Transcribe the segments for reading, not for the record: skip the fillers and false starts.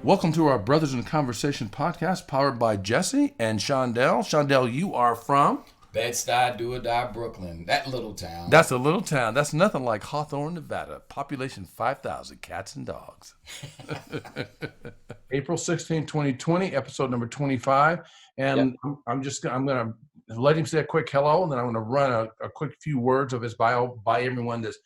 Welcome to our Brothers in Conversation podcast powered by Jesse and Shondell. Shondell, you are from? Bed-Stuy, do-or-die, Brooklyn. That little town. That's a little town. That's nothing like Hawthorne, Nevada. Population 5,000 cats and dogs. April 16, 2020, episode number 25. And yep. I'm going to let him say a quick hello, and then I'm going to run a quick few words of his bio by everyone that's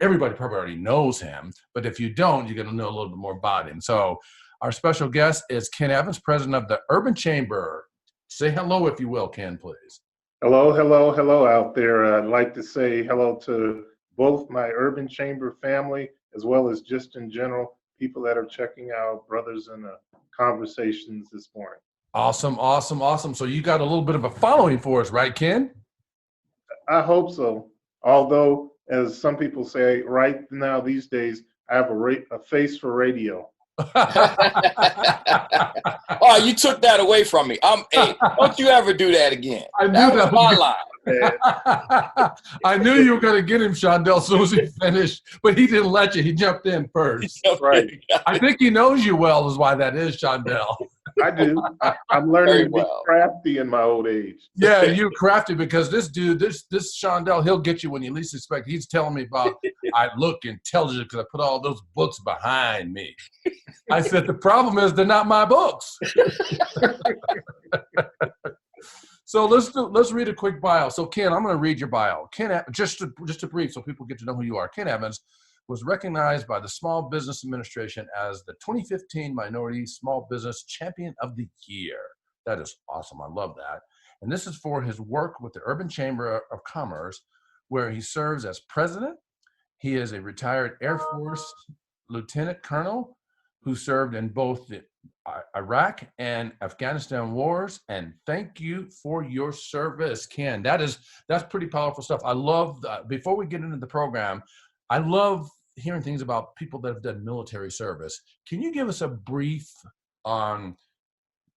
everybody probably already knows him, but if you don't, you're going to know a little bit more about him. So our special guest is Ken Evans, president of the Urban Chamber. Say hello, if you will, Ken, please. Hello out there. I'd like to say hello to both my Urban Chamber family, as well as just in general, people that are checking out Brothers in Conversations this morning. Awesome. So you got a little bit of a following for us, right, Ken? I hope so. Although, as some people say, right now these days, I have a face for radio. Oh, you took that away from me. Hey, don't you ever do that again. That was my line. I knew you were going to get him, Shondell, as soon as he finished, but he didn't let you. He jumped in first. Right. I think he knows you well is why that is, Shondell. I do. I'm learning to be crafty in my old age. Yeah, you're crafty because this dude, this Shondell, he'll get you when you least expect. He's telling me about, I look intelligent because I put all those books behind me. I said, the problem is they're not my books. So let's read a quick bio. So Ken, I'm going to read your bio. Ken, just to brief so people get to know who you are. Ken Evans was recognized by the Small Business Administration as the 2015 Minority Small Business Champion of the Year. That is awesome. I love that. And this is for his work with the Urban Chamber of Commerce, where he serves as president. He is a retired Air Force lieutenant colonel who served in both the Iraq and Afghanistan wars. And thank you for your service, Ken. That's pretty powerful stuff. I love, before we get into the program, I love hearing things about people that have done military service. Can you give us a brief on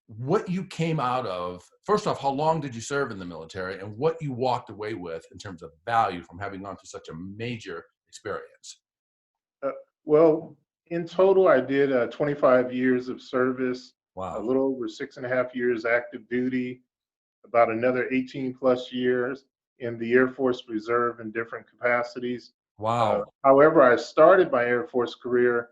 what you came out of? First off, how long did you serve in the military and what you walked away with in terms of value from having gone through such a major experience? Well, in total, I did 25 years of service. Wow. A little over 6.5 years active duty, about another 18 plus years in the Air Force Reserve in different capacities. Wow. However, I started my Air Force career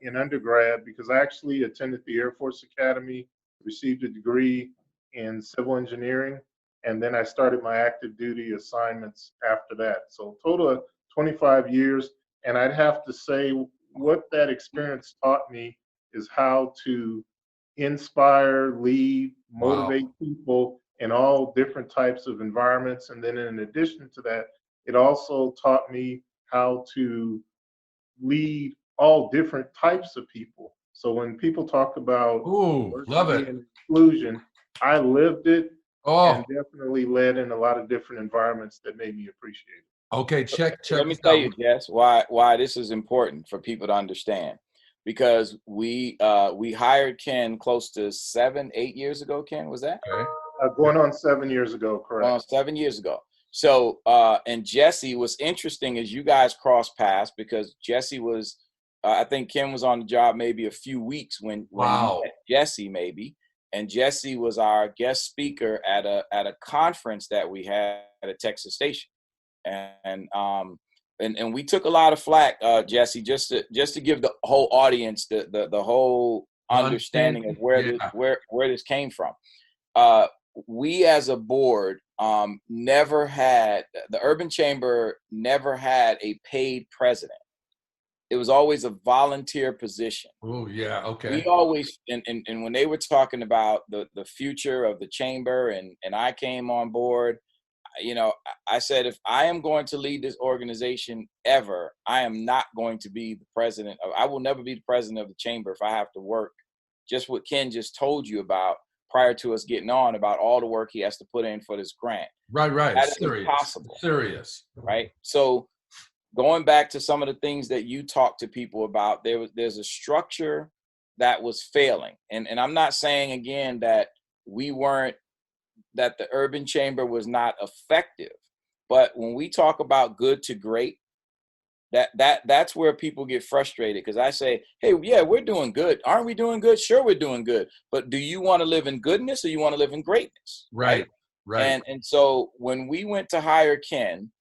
in undergrad because I actually attended the Air Force Academy, received a degree in civil engineering, and then I started my active duty assignments after that. So total of 25 years. And I'd have to say what that experience taught me is how to inspire, lead, motivate people in all different types of environments. And then in addition to that, it also taught me how to lead all different types of people. So when people talk about love it, and inclusion, I lived it and definitely led in a lot of different environments that made me appreciate it. Okay, check. Let me tell you, Jess, why this is important for people to understand. Because we hired Ken close to 7-8 years ago. Ken, was that? Okay. Going on 7 years ago, correct. Going on 7 years ago. So, and Jesse, was interesting as you guys crossed paths because Jesse was, I think Ken was on the job maybe a few weeks when you met Jesse maybe, and Jesse was our guest speaker at a conference that we had at Texas Station, and we took a lot of flack, Jesse, just to give the whole audience the whole understanding of where this came from. We as a board never had, the Urban Chamber never had a paid president. It was always a volunteer position. Oh, yeah, okay. We always, and when they were talking about the future of the chamber and I came on board, you know, I said, if I am going to lead this organization ever, I am not going to be the president. I will never be the president of the chamber if I have to work just what Ken just told you about prior to us getting on about all the work he has to put in for this grant. Right. That is impossible. Serious. Right. So going back to some of the things that you talk to people about, there's a structure that was failing. And I'm not saying again that that the Urban Chamber was not effective. But when we talk about good to great, That's where people get frustrated, because I say, hey, yeah, we're doing good. Aren't we doing good? Sure, we're doing good. But do you want to live in goodness, or you want to live in greatness? Right. Right. And so when we went to hire Ken,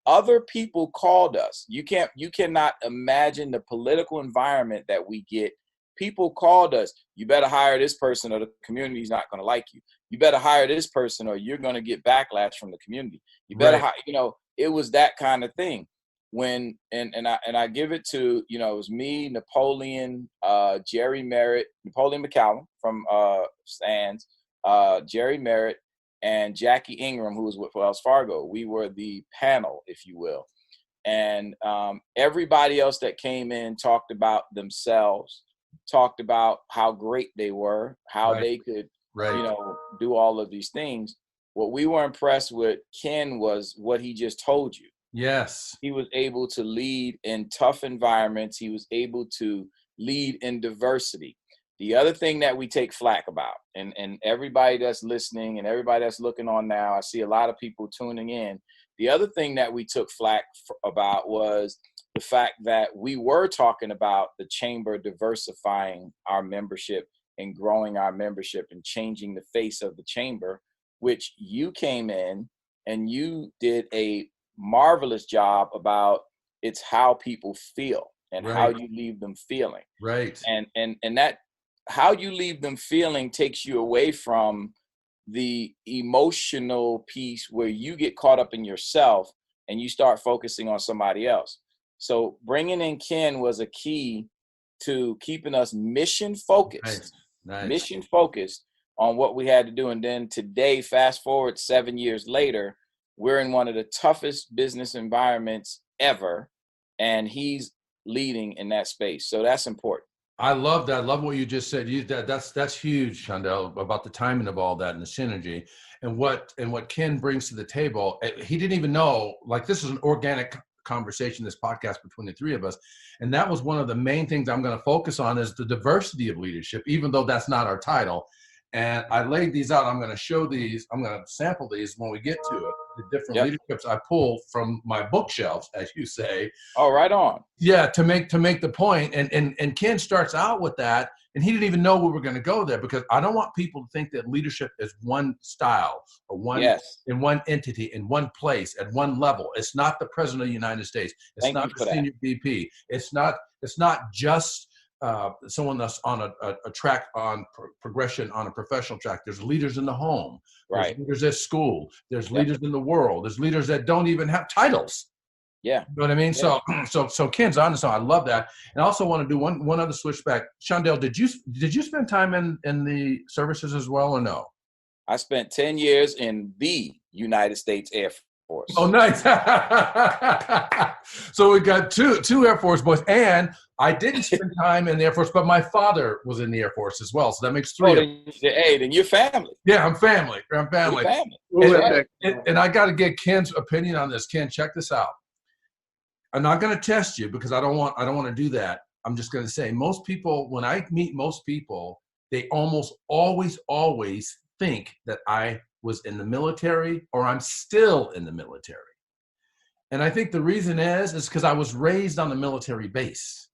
other people called us. You cannot imagine the political environment that we get. People called us. You better hire this person, or the community's not going to like you. You better hire this person, or you're going to get backlash from the community. You better hire, it was that kind of thing. When I give it to, it was me, Napoleon, Jerry Merritt, Napoleon McCallum from Sands, Jerry Merritt, and Jackie Ingram, who was with Wells Fargo. We were the panel, if you will. And everybody else that came in talked about themselves, talked about how great they were, how they could, do all of these things. What we were impressed with Ken was what he just told you. Yes. He was able to lead in tough environments. He was able to lead in diversity. The other thing that we take flack about, and everybody that's listening and everybody that's looking on now, I see a lot of people tuning in. The other thing that we took flack about was the fact that we were talking about the chamber diversifying our membership and growing our membership and changing the face of the chamber, which you came in and you did a marvelous job about. It's how people feel and how you leave them feeling. Right. And that, how you leave them feeling, takes you away from the emotional piece where you get caught up in yourself and you start focusing on somebody else. So bringing in Ken was a key to keeping us mission focused, mission focused on what we had to do. And then today, fast forward 7 years later, we're in one of the toughest business environments ever, and he's leading in that space. So that's important. I love that. I love what you just said. That's huge, Chandel, about the timing of all that and the synergy, and what Ken brings to the table. He didn't even know, like, this is an organic conversation, this podcast between the three of us. And that was one of the main things I'm going to focus on, is the diversity of leadership, even though that's not our title. And I laid these out. I'm going to show these. I'm going to sample these when we get to it. The different leaderships I pull from my bookshelves, as you say. Oh, right on. Yeah, to make the point. And Ken starts out with that, and he didn't even know we were going to go there, because I don't want people to think that leadership is one style or one in one entity, in one place, at one level. It's not the president of the United States. It's not the senior VP. It's not just someone that's on a track, on progression on a professional track. There's leaders in the home. There's leaders at school. There's leaders in the world. There's leaders that don't even have titles. Yeah. You know what I mean? Yeah. So Ken's on this. I love that. And I also want to do one other switchback. Chandel, did you spend time in the services as well, or no? I spent 10 years in the United States Air Force. Oh, nice. So we got two Air Force boys, and I didn't spend time in the Air Force, but my father was in the Air Force as well. So that makes three. Then you're family. Yeah, I'm family. You're family. And I got to get Ken's opinion on this. Ken, check this out. I'm not going to test you, because I don't want to do that. I'm just going to say, most people, when I meet most people, they almost always think that I was in the military, or I'm still in the military. And I think the reason is because I was raised on a military base.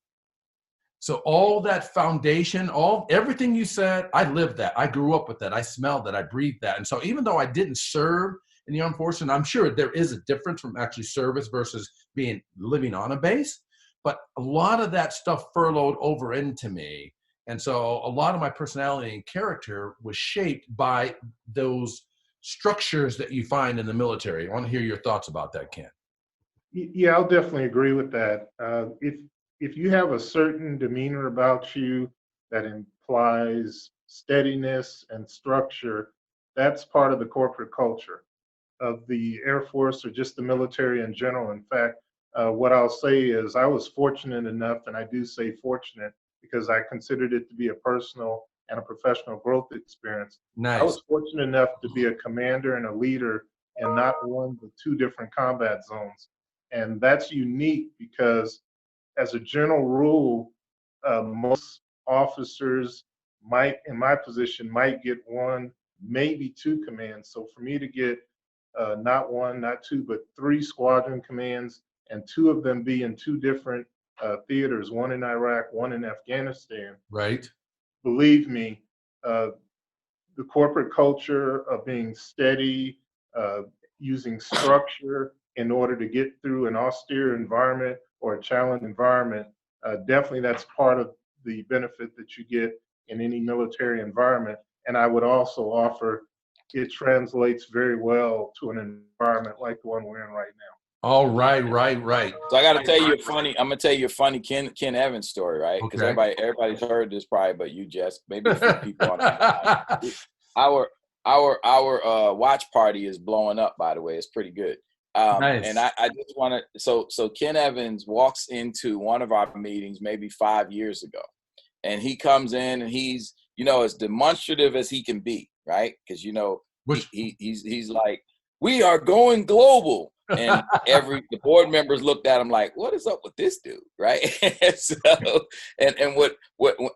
So all that foundation, everything you said, I lived that. I grew up with that. I smelled that. I breathed that. And so even though I didn't serve in the armed forces, and I'm sure there is a difference from actually service versus living on a base, but a lot of that stuff furloughed over into me. And so a lot of my personality and character was shaped by those structures that you find in the military. I want to hear your thoughts about that, Ken. Yeah, I'll definitely agree with that. If you have a certain demeanor about you that implies steadiness and structure, that's part of the corporate culture of the Air Force, or just the military in general. In fact, what I'll say is I was fortunate enough, and I do say fortunate because I considered it to be a personal and a professional growth experience. Nice. I was fortunate enough to be a commander and a leader in not one, but two different combat zones. And that's unique because, as a general rule, most officers in my position, might get one, maybe two commands. So for me to get not one, not two, but three squadron commands and 2 of them be in 2 different theaters, one in Iraq, one in Afghanistan. Right. Believe me, the corporate culture of being steady, using structure in order to get through an austere environment or a challenging environment, definitely that's part of the benefit that you get in any military environment. And I would also offer it translates very well to an environment like the one we're in right now. Oh, right. So I got to tell you a funny. I'm gonna tell you a funny Ken Evans story, right? Because Okay. everybody's heard this probably, but you just maybe a few people on our watch party is blowing up. By the way, it's pretty good. Nice. And I just want to. So Ken Evans walks into one of our meetings maybe 5 years ago, and he comes in and he's as demonstrative as he can be, right? Because he's like, we are going global. And the board members looked at him like, what is up with this dude, right? So, and what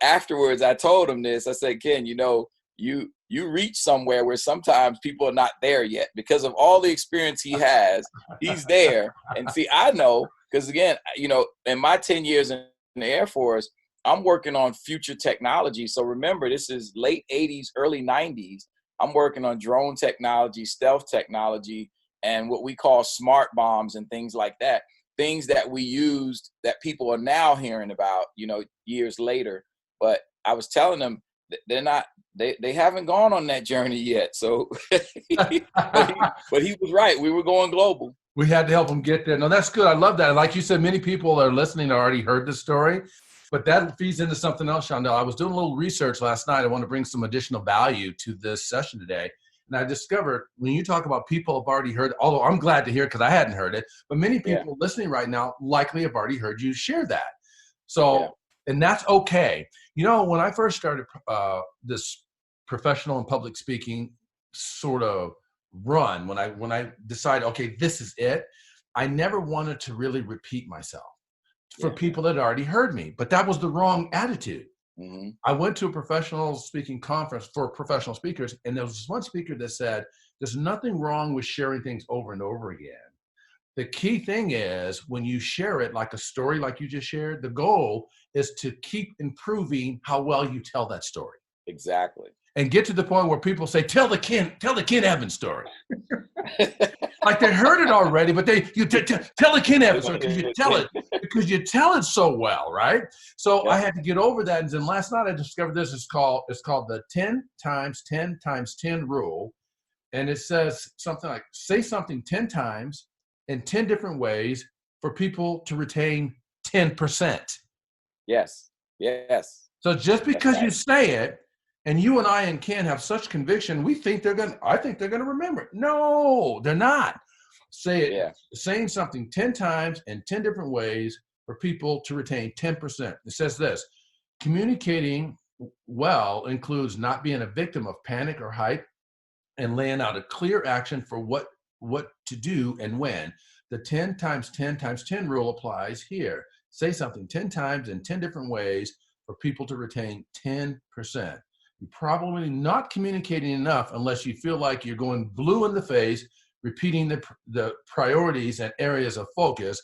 afterwards I told him this. I said, Ken, you reach somewhere where sometimes people are not there yet because of all the experience he has. He's there, and see, I know because again, in my 10 years in the Air Force, I'm working on future technology. So remember, this is late 80s, early 90s. I'm working on drone technology, stealth technology, and what we call smart bombs and things like that, things that we used that people are now hearing about, years later. But I was telling them they haven't gone on that journey yet. So, but he was right. We were going global. We had to help them get there. No, that's good. I love that. Like you said, many people that are listening already heard the story, but that feeds into something else, Shondell. I was doing a little research last night. I want to bring some additional value to this session today. And I discovered when you talk about people have already heard, although I'm glad to hear it because I hadn't heard it, but many people listening right now likely have already heard you share that. So, and that's okay. When I first started this professional and public speaking sort of run, when I decided, okay, this is it, I never wanted to really repeat myself for people that already heard me, but that was the wrong attitude. Mm-hmm. I went to a professional speaking conference for professional speakers, and there was one speaker that said, there's nothing wrong with sharing things over and over again. The key thing is when you share it like a story like you just shared, the goal is to keep improving how well you tell that story. Exactly. And get to the point where people say, tell the Ken Evans story. Like they heard it already, but tell the Ken Evans story because you tell it so well, right? So I had to get over that. And then last night I discovered this is called the 10 times 10 times 10 rule. And it says something like, say something 10 times in 10 different ways for people to retain 10%. Yes. So just because you say it, and you and I and Ken have such conviction, I think they're going to remember it. No, they're not. Saying something 10 times in 10 different ways for people to retain 10%. It says this: communicating well includes not being a victim of panic or hype and laying out a clear action for what to do and when. The 10 times 10 times 10 rule applies here. Say something 10 times in 10 different ways for people to retain 10%. You're probably not communicating enough unless you feel like you're going blue in the face, repeating the priorities and areas of focus,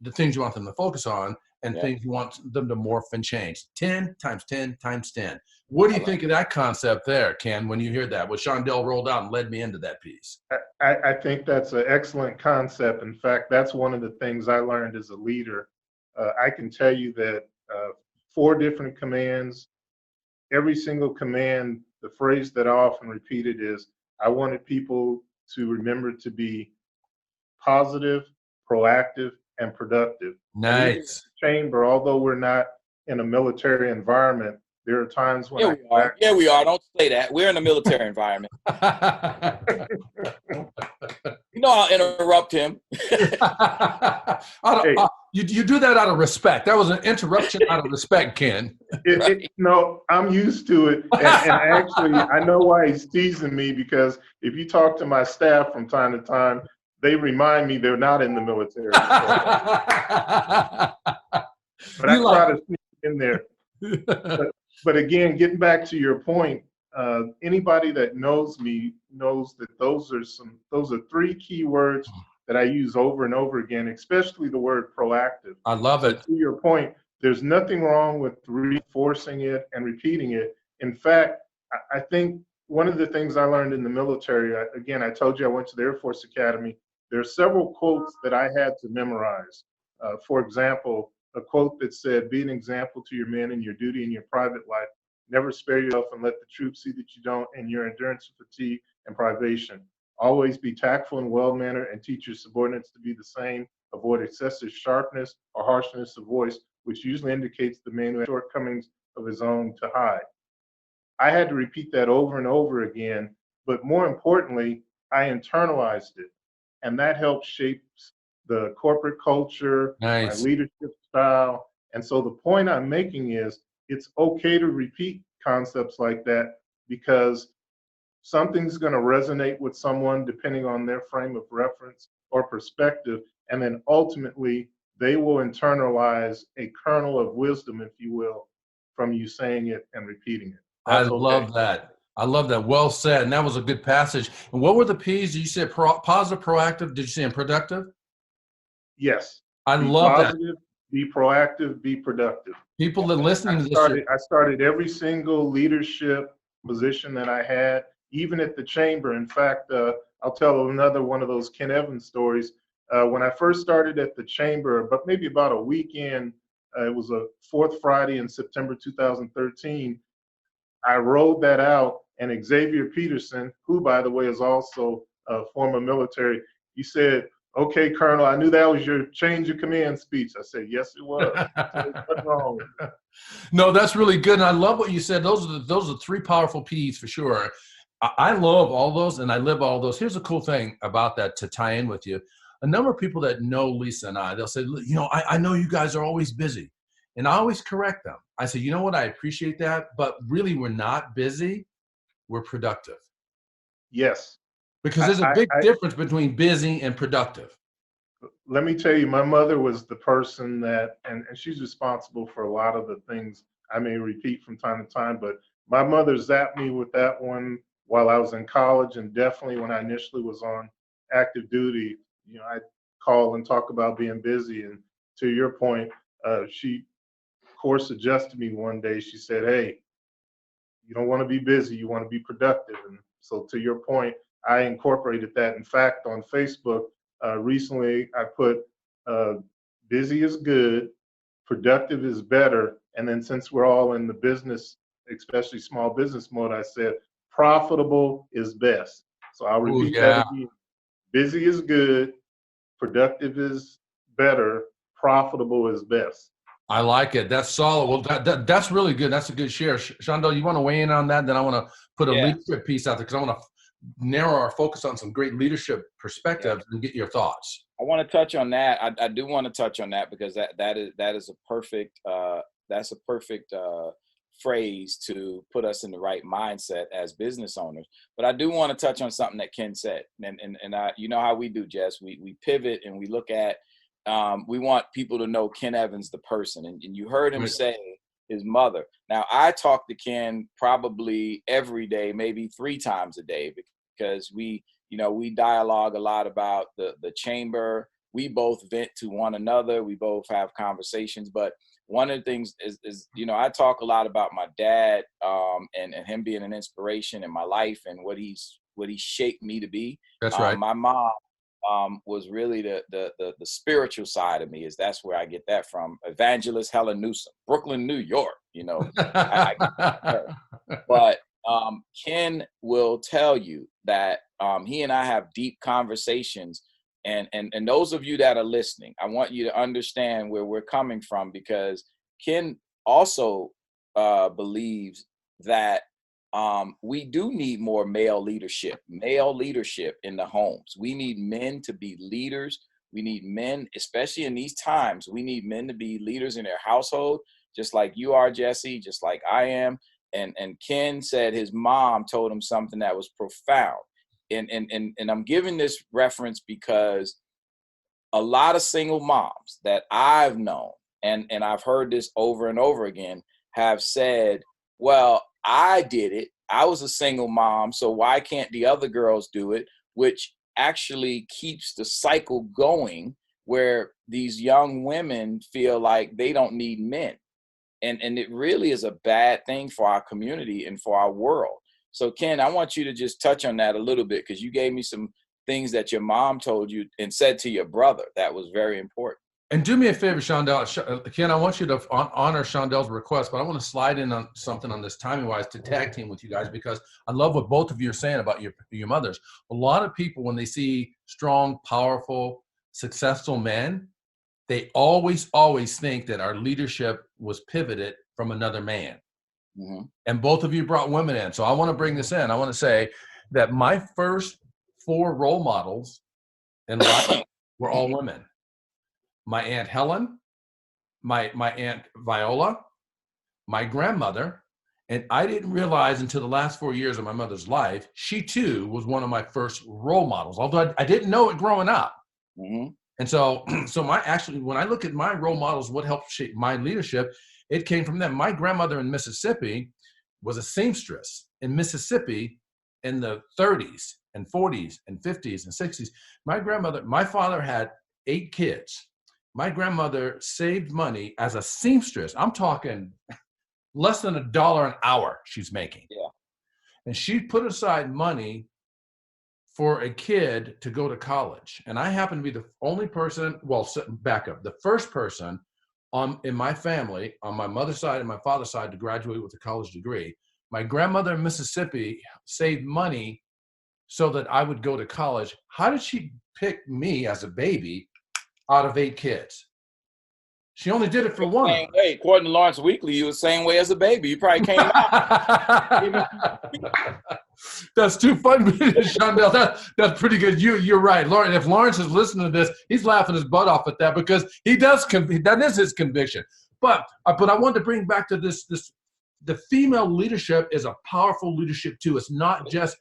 the things you want them to focus on, and things you want them to morph and change. 10 times 10 times 10. What do you think of that concept there, Ken, when you hear that? What Shondell rolled out and led me into that piece. I think that's an excellent concept. In fact, that's one of the things I learned as a leader. I can tell you that 4 different commands, every single command, the phrase that I often repeated is, I wanted people to remember to be positive, proactive, and productive. Nice. Chamber, although we're not in a military environment, there are times when we are. Don't say that. We're in a military environment. I'll interrupt him. You do that out of respect. That was an interruption out of respect, Ken. No, I'm used to it. And actually, I know why he's teasing me, because if you talk to my staff from time to time, they remind me they're not in the military. But I try to sneak in there. But again, getting back to your point, anybody that knows me knows that those are 3 key words that I use over and over again, especially the word proactive. I love So it. to your point, there's nothing wrong with reinforcing it and repeating it. In fact, I think one of the things I learned in the military, again, I told you I went to the Air Force Academy. There are several quotes that I had to memorize. For example, a quote that said, "Be an example to your men in your duty in your private life. Never spare yourself and let the troops see that you don't in your endurance of fatigue and privation. Always be tactful and well-mannered and teach your subordinates to be the same. Avoid excessive sharpness or harshness of voice, which usually indicates the man who has shortcomings of his own to hide." I had to repeat that over and over again, but more importantly, I internalized it. And that helped shape the corporate culture, my Nice. leadership style. And so the point I'm making is it's okay to repeat concepts like that because something's going to resonate with someone depending on their frame of reference or perspective. And then ultimately, they will internalize a kernel of wisdom, if you will, from you saying it and repeating it. I That's okay. love that. I love that. Well said. And that was a good passage. And what were the P's? Did you say positive, proactive? Did you say productive? Yes. I Be love that. positive, be proactive, be productive. People that listening to this, I started every single leadership position that I had, even at the chamber. In fact, I'll tell another one of those Ken Evans stories. When I first started at the chamber, but maybe about a weekend, it was a fourth Friday in September 2013. I rolled that out, and Xavier Peterson, who, by the way, is also a former military, he said, "Okay, Colonel, I knew that was your change of command speech." I said, "Yes, it was." So there's nothing wrong with it. No, that's really good. And I love what you said. Those are three powerful P's for sure. I love all those and I live all those. Here's a cool thing about that to tie in with you. A number of people that know Lisa and I, they'll say, I know you guys are always busy. And I always correct them. I say, you know what? I appreciate that. But really, we're not busy. We're productive. Yes. Because there's a big difference between busy and productive. Let me tell you, my mother was the person that, and she's responsible for a lot of the things I may repeat from time to time, but my mother zapped me with that one while I was in college, and definitely when I initially was on active duty. I call and talk about being busy. And to your point, she course adjusted me one day. She said, "Hey, you don't want to be busy, you want to be productive." And so to your point, I incorporated that. In fact, on Facebook, recently I put busy is good, productive is better. And then since we're all in the business, especially small business mode, I said profitable is best. So I'll Ooh, repeat that yeah. again. Busy is good, productive is better, profitable is best. I like it. That's solid. Well, that's really good. That's a good share. Shondell, you want to weigh in on that? Then I want to put a leadership piece out there because I want to narrow our focus on some great leadership perspectives and get your thoughts. I want to touch on that. I do want to touch on that because that is a perfect phrase to put us in the right mindset as business owners. But I do want to touch on something that Ken said, and I, you know how we do, Jess. We pivot and we look at. We want people to know Ken Evans, the person, and you heard him say his mother. Now I talk to Ken probably every day, maybe 3 times a day, because we dialogue a lot about the chamber. We both vent to one another. We both have conversations. But one of the things is I talk a lot about my dad and him being an inspiration in my life and what he shaped me to be. That's right. My mom was really the spiritual side of me. That's where I get that from. Evangelist Helen Newsom, Brooklyn, New York. I but Ken will tell you that he and I have deep conversations, and those of you that are listening, I want you to understand where we're coming from, because Ken also believes that we do need more male leadership in the homes. We need men to be leaders. We need men, especially in these times, we need men to be leaders in their household, just like you are, Jesse, just like I am. And Ken said his mom told him something that was profound. And I'm giving this reference because a lot of single moms that I've known, and I've heard this over and over again, have said, well, I did it. I was a single mom, so why can't the other girls do it? Which actually keeps the cycle going where these young women feel like they don't need men. And it really is a bad thing for our community and for our world. So Ken, I want you to just touch on that a little bit, because you gave me some things that your mom told you and said to your brother that was very important. And do me a favor, Shondell. Ken, I want you to honor Shondell's request, but I want to slide in on something on this timing-wise to tag team with you guys, because I love what both of you are saying about your mothers. A lot of people, when they see strong, powerful, successful men, they always think that our leadership was pivoted from another man. Mm-hmm. And both of you brought women in. So I want to bring this in. I want to say that my first 4 role models in life were all women. My Aunt Helen, my Aunt Viola, my grandmother, and I didn't realize until the last 4 years of my mother's life, she too was one of my first role models, although I didn't know it growing up. Mm-hmm. And so when I look at my role models, what helped shape my leadership, it came from them. My grandmother in Mississippi was a seamstress in Mississippi in the 30s and 40s and 50s and 60s. My father had 8 kids. My grandmother saved money as a seamstress. I'm talking less than $1 an hour she's making. Yeah. And she put aside money for a kid to go to college. And I happen to be the only person, back up, the first person in my family, on my mother's side and my father's side, to graduate with a college degree. My grandmother in Mississippi saved money so that I would go to college. How did she pick me as a baby out of 8 kids? She only did it for one. Same way. According to Lawrence Weekly, you were the same way as a baby. You probably came out. That's too funny, Shondell. That's pretty good. You're right, Lawrence. If Lawrence is listening to this, he's laughing his butt off at that, because that is his conviction. But I wanted to bring back to this. The female leadership is a powerful leadership too. It's not just.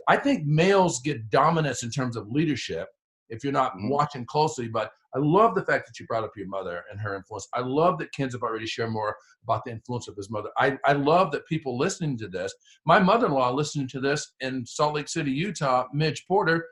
I think males get dominance in terms of leadership if you're not watching closely. But I love the fact that you brought up your mother and her influence. I love that Ken's have already shared more about the influence of his mother. I love that people listening to this, my mother-in-law listening to this in Salt Lake City, Utah, Midge Porter,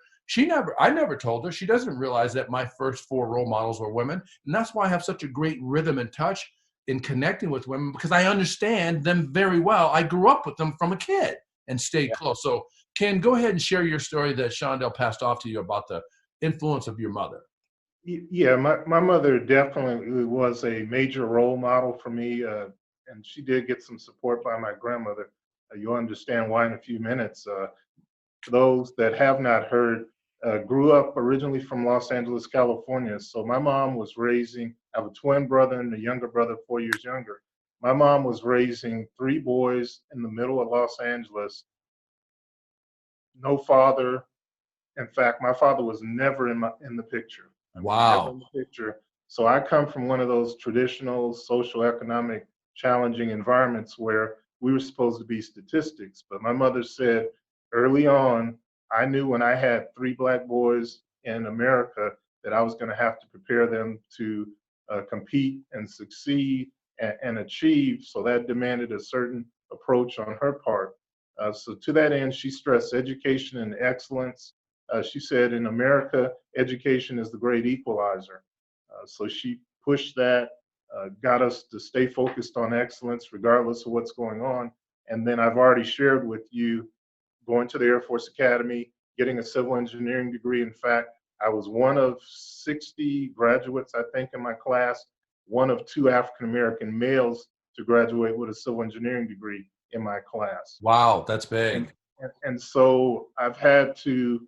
I never told her. She doesn't realize that my first 4 role models were women. And that's why I have such a great rhythm and touch in connecting with women, because I understand them very well. I grew up with them from a kid and stayed close. So Ken, go ahead and share your story that Shondell passed off to you about the influence of your mother. Yeah, my mother definitely was a major role model for me, and she did get some support by my grandmother. You'll understand why in a few minutes. Those that have not heard, grew up originally from Los Angeles, California. So my mom was I have a twin brother and a younger brother, 4 years younger. My mom was raising 3 boys in the middle of Los Angeles. No father. In fact, my father was never in the picture. Wow. Never in the picture. So I come from one of those traditional social economic challenging environments where we were supposed to be statistics. But my mother said early on, I knew when I had 3 black boys in America that I was going to have to prepare them to compete and succeed and achieve. So that demanded a certain approach on her part. So to that end, she stressed education and excellence. She said in America, education is the great equalizer. So she pushed that, got us to stay focused on excellence regardless of what's going on. And then I've already shared with you going to the Air Force Academy, getting a civil engineering degree. In fact, I was one of 60 graduates, I think, in my class, one of 2 African-American males to graduate with a civil engineering degree in my class. Wow, that's big. And so I've had to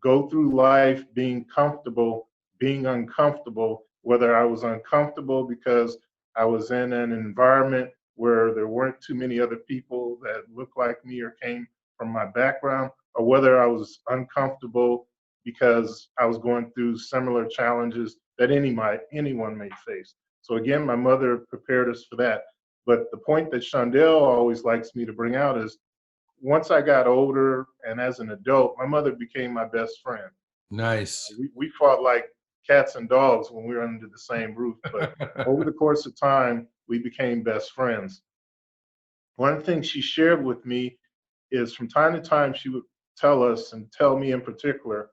go through life being comfortable, being uncomfortable, whether I was uncomfortable because I was in an environment where there weren't too many other people that looked like me or came from my background, or whether I was uncomfortable because I was going through similar challenges that anyone may face. So again, my mother prepared us for that. But the point that Shondell always likes me to bring out is, once I got older and as an adult, my mother became my best friend. Nice. We fought like cats and dogs when we were under the same roof, but over the course of time, we became best friends. One of the things she shared with me is from time to time, she would tell us, and tell me in particular,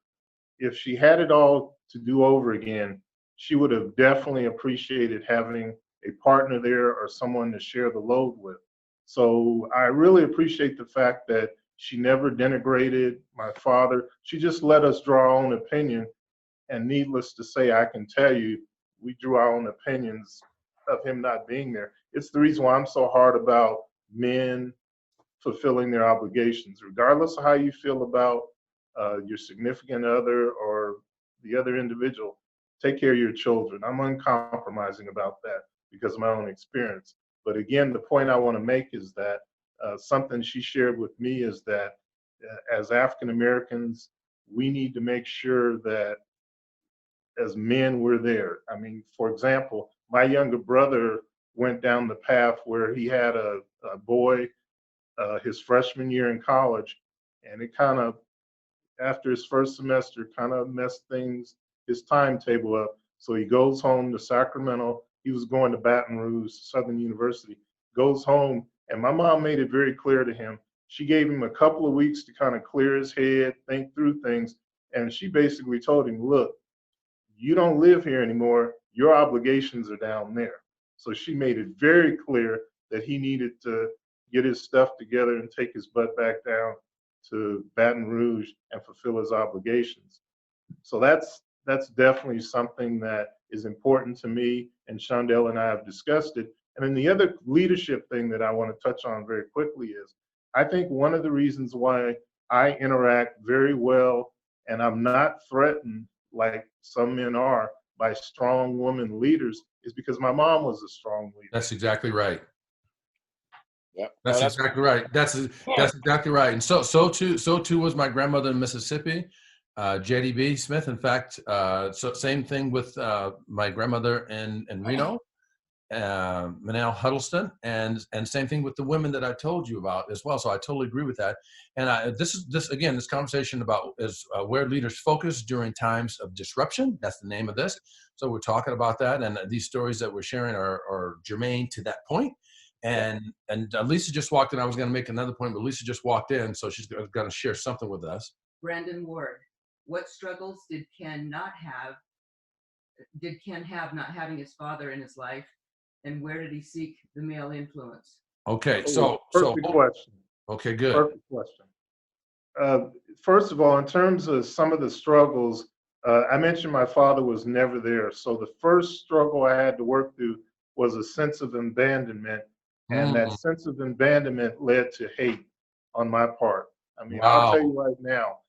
if she had it all to do over again, she would have definitely appreciated having a partner there or someone to share the load with. So I really appreciate the fact that she never denigrated my father. She just let us draw our own opinion. And needless to say, I can tell you, we drew our own opinions of him not being there. It's the reason why I'm so hard about men fulfilling their obligations, regardless of how you feel about your significant other or the other individual. Take care of your children. I'm uncompromising about that because of my own experience. But again, the point I want to make is that something she shared with me is that as African Americans, we need to make sure that as men we're there. I mean, for example, my younger brother went down the path where he had a boy his freshman year in college, and it kind of, after his first semester, kind of messed his timetable up. So he goes home to Sacramento. He was going to Baton Rouge, Southern University, goes home, and my mom made it very clear to him. She gave him a couple of weeks to kind of clear his head, think through things, and she basically told him, look, you don't live here anymore. Your obligations are down there. So she made it very clear that he needed to get his stuff together and take his butt back down to Baton Rouge and fulfill his obligations. So that's definitely something that is important to me, and Shondell and I have discussed it. And then the other leadership thing that I want to touch on very quickly is I think one of the reasons why I interact very well and I'm not threatened like some men are by strong woman leaders is because my mom was a strong leader. That's exactly right. Yep. That's exactly right. That's exactly right. And so too was my grandmother in Mississippi, JDB Smith. In fact, so same thing with my grandmother in Reno, Manal Huddleston, and same thing with the women that I told you about as well. So I totally agree with that. And this conversation about is where leaders focus during times of disruption. That's the name of this. So we're talking about that, and these stories that we're sharing are germane to that point. And Lisa just walked in. I was going to make another point, but Lisa just walked in, so she's going to share something with us. Brandon Ward, what struggles did Ken have not having his father in his life, and where did he seek the male influence? Okay, perfect question. Okay, good. Perfect question. First of all, in terms of some of the struggles, I mentioned my father was never there. So the first struggle I had to work through was a sense of abandonment. And that sense of abandonment led to hate on my part. I mean, I'll tell you right now,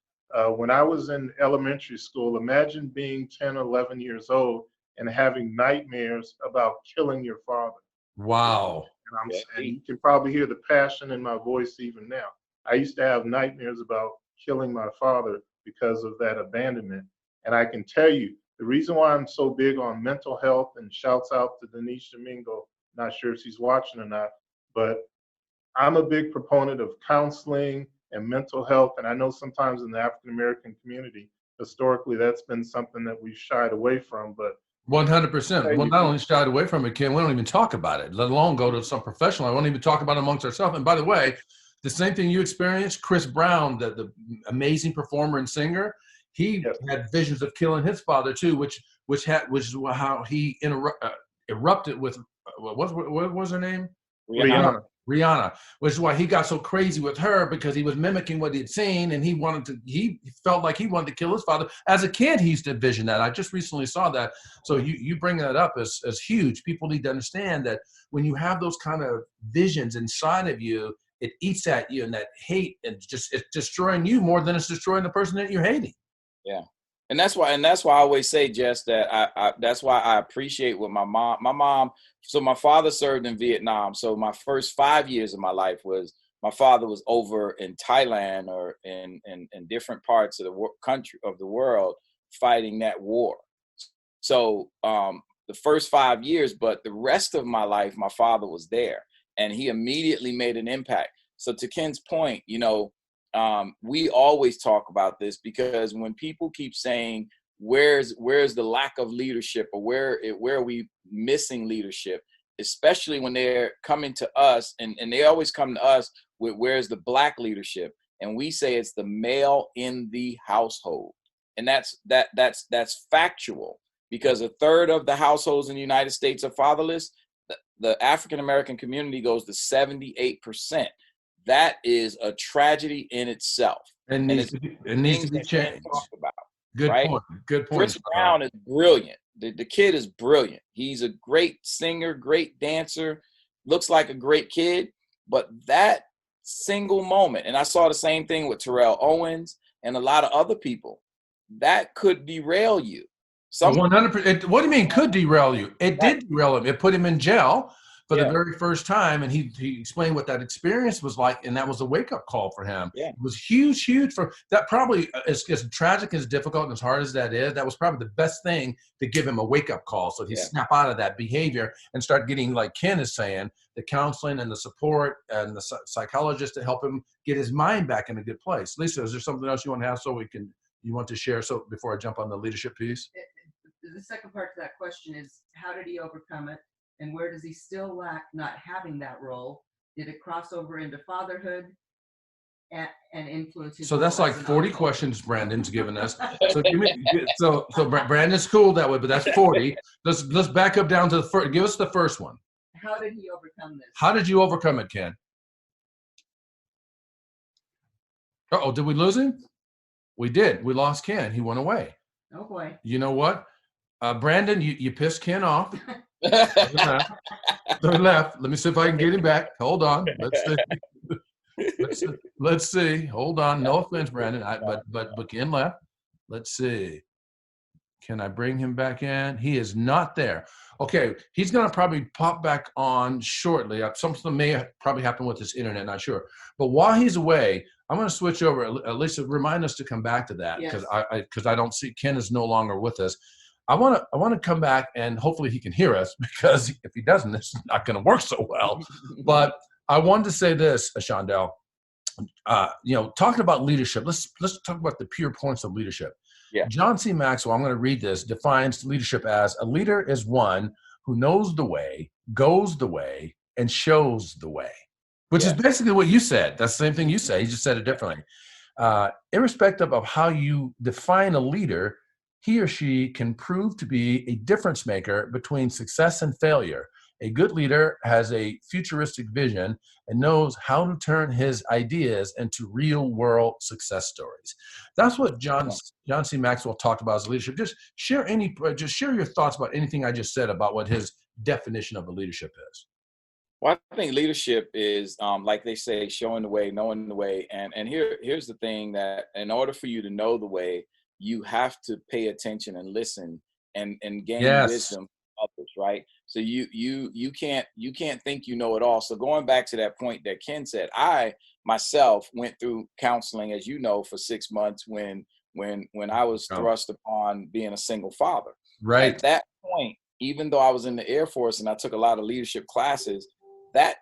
when I was in elementary school, imagine being 10, 11 years old and having nightmares about killing your father. Wow. And you can probably hear the passion in my voice even now. I used to have nightmares about killing my father because of that abandonment. And I can tell you, the reason why I'm so big on mental health, and shouts out to Denise Domingo, not sure if she's watching or not, but I'm a big proponent of counseling and mental health. And I know sometimes in the African American community, historically, that's been something that we've shied away from. But 100%. Well, not only shied away from it, Ken, we don't even talk about it, let alone go to some professional. I won't even talk about it amongst ourselves. And by the way, the same thing you experienced, Chris Brown, the amazing performer and singer, he had visions of killing his father too, which is how he erupted with what was her name? Rihanna, which is why he got so crazy with her, because he was mimicking what he'd seen, and he felt like he wanted to kill his father. As a kid, he used to envision that. I just recently saw that. So you bring that up as huge. People need to understand that when you have those kind of visions inside of you, it eats at you, and that hate, and it's destroying you more than it's destroying the person that you're hating. Yeah. And that's why I always say, Jess, that that's why I appreciate what my mom, so my father served in Vietnam. So my first 5 years of my life my father was over in Thailand or in different parts of the world fighting that war. So the first 5 years, but the rest of my life, my father was there, and he immediately made an impact. So to Ken's point, we always talk about this, because when people keep saying, where's the lack of leadership, or where are we missing leadership, especially when they're coming to us, and they always come to us with, where's the Black leadership? And we say it's the male in the household. and that's factual, because a third of the households in the United States are fatherless. The African American community goes to 78%. That is a tragedy in itself, And and it's it needs to things be that can't changed. talk about. Good Right? point. Good point. Chris Brown is brilliant. The kid is brilliant. He's a great singer, great dancer, looks like a great kid. But that single moment, and I saw the same thing with Terrell Owens and a lot of other people, that could derail you. 100%. What do you mean could derail you? It Right. did derail him. It put him in jail for the Yeah. very first time, and he explained what that experience was like, and that was a wake-up call for him. Yeah. It was huge for that. Probably as tragic, as difficult, and as hard as that is, that was probably the best thing to give him a wake-up call, so he snap out of that behavior and start getting, like Ken is saying, the counseling and the support and the psychologist to help him get his mind back in a good place. Lisa, is there something else you want to have you want to share? So before I jump on the leadership piece. The second part to that question is, how did he overcome it, and where does he still lack not having that role? Did it cross over into fatherhood and influence his So that's role like as an 40 uncle? questions Brandon's given us. So Brandon's cool that way, but that's 40. Let's back up down to the first. Give us the first one. How did he overcome this? How did you overcome it, Ken? Uh-oh, did we lose him? We did. We lost Ken. He went away. Oh boy. You know what? Brandon, you pissed Ken off. Third left. Let me see if I can get him back. Hold on. Let's see. Hold on. No offense, Brandon. But Ken left. Let's see. Can I bring him back in? He is not there. Okay, he's going to probably pop back on shortly. Something may probably happen with his internet, not sure. But while he's away, I'm going to switch over. Lisa, remind us to come back to that, because I don't see Ken is no longer with us. I want to come back, and hopefully he can hear us, because if he doesn't, this is not going to work so well. But I wanted to say this, Shondell. Talking about leadership, let's talk about the pure points of leadership. Yeah. John C. Maxwell, I'm going to read this, defines leadership as: a leader is one who knows the way, goes the way, and shows the way, which is basically what you said. That's the same thing you said. You just said it differently. Irrespective of how you define a leader, he or she can prove to be a difference maker between success and failure. A good leader has a futuristic vision and knows how to turn his ideas into real-world success stories. That's what John C. Maxwell talked about as leadership. Just share your thoughts about anything I just said about what his definition of a leadership is. Well, I think leadership is, like they say, showing the way, knowing the way. And here's the thing, that in order for you to know the way, you have to pay attention and listen and gain wisdom from others, right? So you can't think you know it all. So going back to that point that Ken said, I myself went through counseling, as you know, for 6 months when I was thrust upon being a single father. Right. At that point, even though I was in the Air Force and I took a lot of leadership classes, that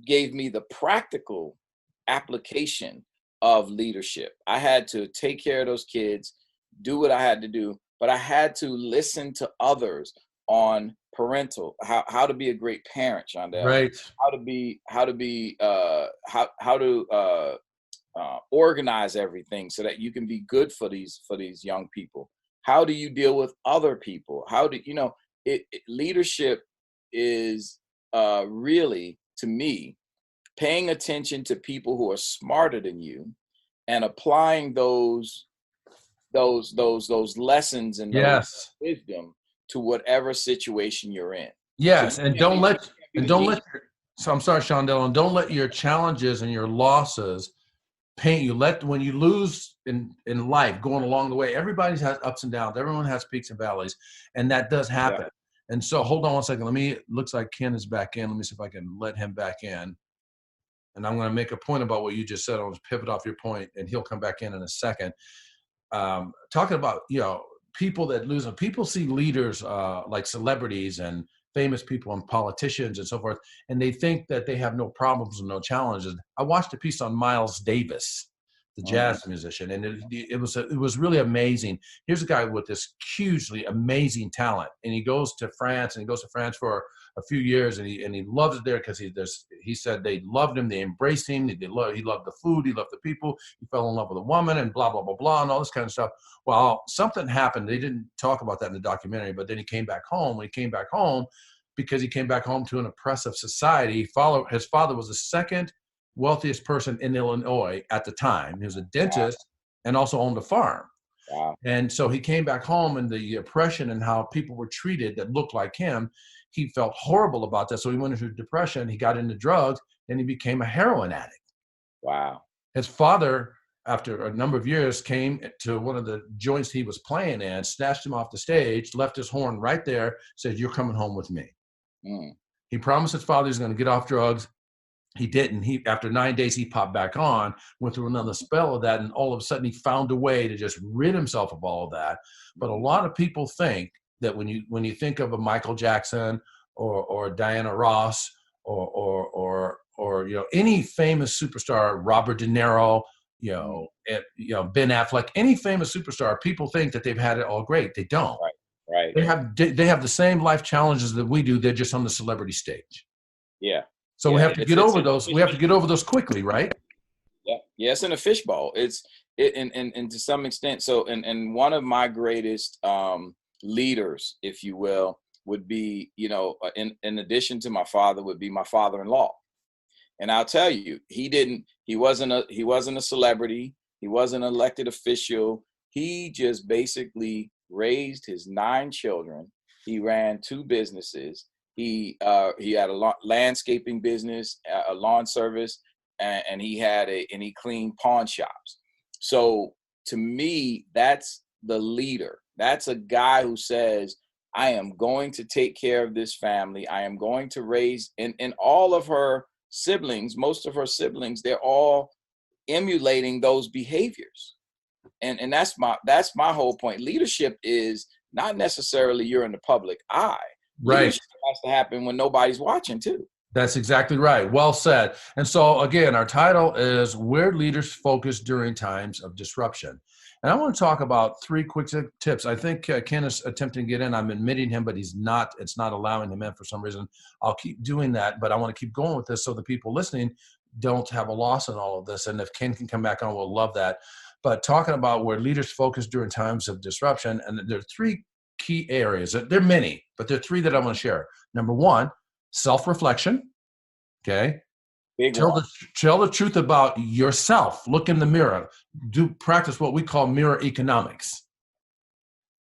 gave me the practical application of leadership. I had to take care of those kids, do what I had to do, but I had to listen to others on parental, how to be a great parent, Shondell. Right. How to organize everything so that you can be good for these young people. How do you deal with other people? How do leadership is really, to me, paying attention to people who are smarter than you and applying those lessons and those wisdom to whatever situation you're in. Yes, So I'm sorry, Shondell, and don't let your challenges and your losses paint you. When you lose in life, going along the way, everybody has ups and downs. Everyone has peaks and valleys, and that does happen. Yeah. And so hold on one second. Looks like Ken is back in. Let me see if I can let him back in. And I'm going to make a point about what you just said. I'll just pivot off your point, and he'll come back in a second. Talking about, people that lose them. People see leaders like celebrities and famous people and politicians and so forth, and they think that they have no problems and no challenges. I watched a piece on Miles Davis. the jazz musician, and it was really amazing. Here's a guy with this hugely amazing talent, and he goes to France, for a few years, and he loves it there because he said they loved him, they embraced him, he loved the food, he loved the people, he fell in love with a woman, and blah blah blah blah, and all this kind of stuff. Well, something happened. They didn't talk about that in the documentary, but then he came back home. When he came back home, because he came back home to an oppressive society, his father was the second wealthiest person in Illinois at the time. He was a dentist and also owned a farm. Wow. And so he came back home, and the oppression and how people were treated that looked like him, he felt horrible about that. So he went into depression, he got into drugs, and he became a heroin addict. Wow. His father, after a number of years, came to one of the joints he was playing in, snatched him off the stage, left his horn right there, said, "You're coming home with me." He promised his father he was going to get off drugs. He didn't. After 9 days, he popped back on, went through another spell of that, and all of a sudden he found a way to just rid himself of all of that. But a lot of people think that when you think of a Michael Jackson or Diana Ross or any famous superstar, Robert De Niro, Ben Affleck, any famous superstar, people think that they've had it all great. They don't. Right. They have the same life challenges that we do. They're just on the celebrity stage. Yeah. So we have to get over those. We have to get over those quickly, right? Yeah. Yeah. It's in a fishbowl. And to some extent. So, and one of my greatest leaders, if you will, would be, in addition to my father, would be my father-in-law. And I'll tell you, he wasn't a celebrity. He wasn't an elected official. He just basically raised his 9 children. He ran 2 businesses. He had a landscaping business, a lawn service, and he cleaned pawn shops. So to me, that's the leader. That's a guy who says, I am going to take care of this family. I am going to raise, and all of her siblings, most of her siblings, they're all emulating those behaviors. And that's my whole point. Leadership is not necessarily you're in the public eye. Right. Leadership has to happen when nobody's watching too. That's exactly right. Well said. And so again, our title is Where Leaders Focus During Times of Disruption. And I want to talk about 3 quick tips. I think Ken is attempting to get in. I'm admitting him, but it's not allowing him in for some reason. I'll keep doing that, but I want to keep going with this so the people listening don't have a loss in all of this. And if Ken can come back on, we'll love that. But talking about where leaders focus during times of disruption, and there are 3 key areas. There are many, but there are 3 that I want to share. Number 1, self-reflection. Okay. Tell the truth about yourself. Look in the mirror. Practice what we call mirror economics.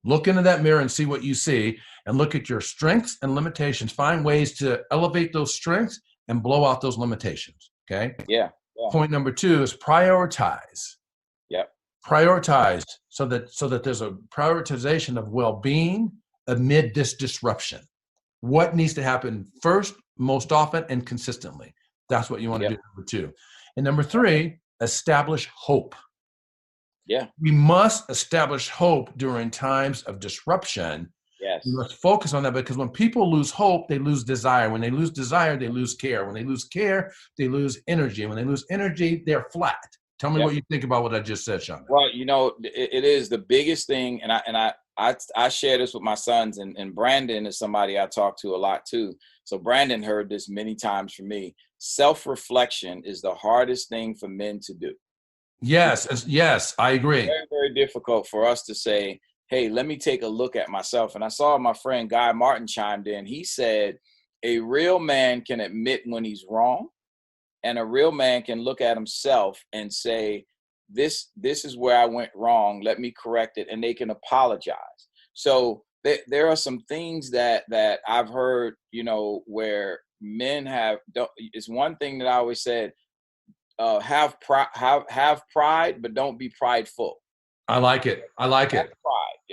Look into that mirror and see what you see, and look at your strengths and limitations. Find ways to elevate those strengths and blow out those limitations. Okay. Yeah. Point number 2 is prioritize. Yep. Prioritize so that there's a prioritization of well-being amid this disruption. What needs to happen first, most often, and consistently. That's what you want to do, number 2. And number 3, establish hope. Yeah. We must establish hope during times of disruption. Yes. We must focus on that, because when people lose hope, they lose desire. When they lose desire, they lose care. When they lose care, they lose energy. And when they lose energy, they're flat. Tell me what you think about what I just said, Sean. Well, it is the biggest thing, and I share this with my sons, and Brandon is somebody I talk to a lot too. So Brandon heard this many times from me. Self-reflection is the hardest thing for men to do. Yes, I agree. Very, very difficult for us to say, hey, let me take a look at myself. And I saw my friend Guy Martin chimed in. He said, a real man can admit when he's wrong, and a real man can look at himself and say, this is where I went wrong. Let me correct it. And they can apologize. So there are some things that I've heard, where men it's one thing that I always said, have pride, but don't be prideful. I like it. Have pride.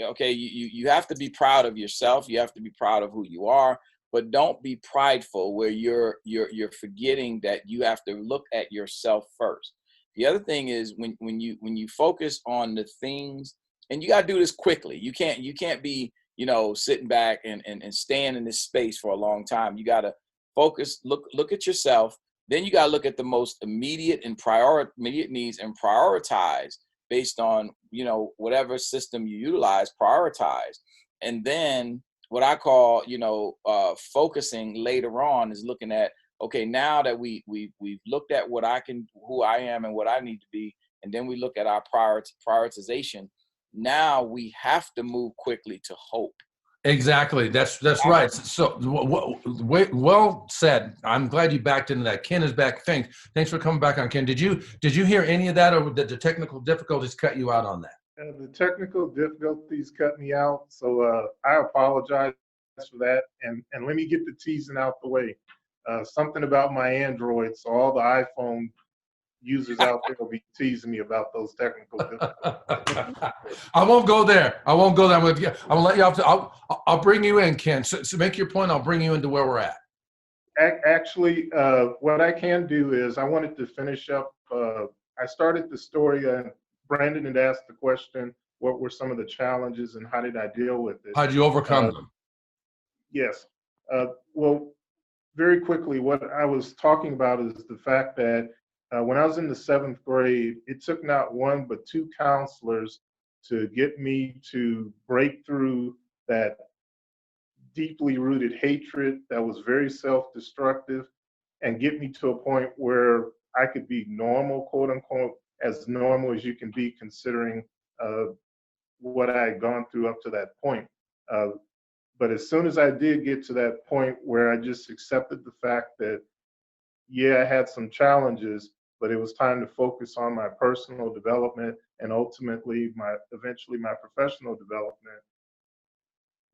Okay. You have to be proud of yourself. You have to be proud of who you are, but don't be prideful where you're forgetting that you have to look at yourself first. The other thing is when you focus on the things, and you got to do this quickly. You can't be, sitting back and staying in this space for a long time. You got to focus, look at yourself, Then you got to look at the most immediate needs and prioritize based on, you know, whatever system you utilize, prioritize. And then what I call, you know, focusing later on is looking at, okay, now that we've looked at who I am and what I need to be, and then we look at our prioritization. Now we have to move quickly to hope. Exactly. That's right. So well said. I'm glad you backed into that. Ken is back. Thanks for coming back on, Ken. Did you hear any of that, or did the technical difficulties cut you out on that? The technical difficulties cut me out, so I apologize for that. And let me get the teasing out the way. Something about my Android, so all the iPhone users out there will be teasing me about those technical difficulties. I won't go there. I'm gonna let you off. I'll bring you in, Ken. So make your point. I'll bring you into where we're at. Actually, what I can do is I wanted to finish up. I started the story, and Brandon had asked the question, what were some of the challenges and how did I deal with it? How did you overcome them? Yes. Well, very quickly, what I was talking about is the fact that when I was in the 7th grade, it took not one but 2 counselors to get me to break through that deeply rooted hatred that was very self-destructive and get me to a point where I could be normal, quote unquote, as normal as you can be considering what I had gone through up to that point. But as soon as I did get to that point where I just accepted the fact that, yeah, I had some challenges, but it was time to focus on my personal development and ultimately eventually my professional development,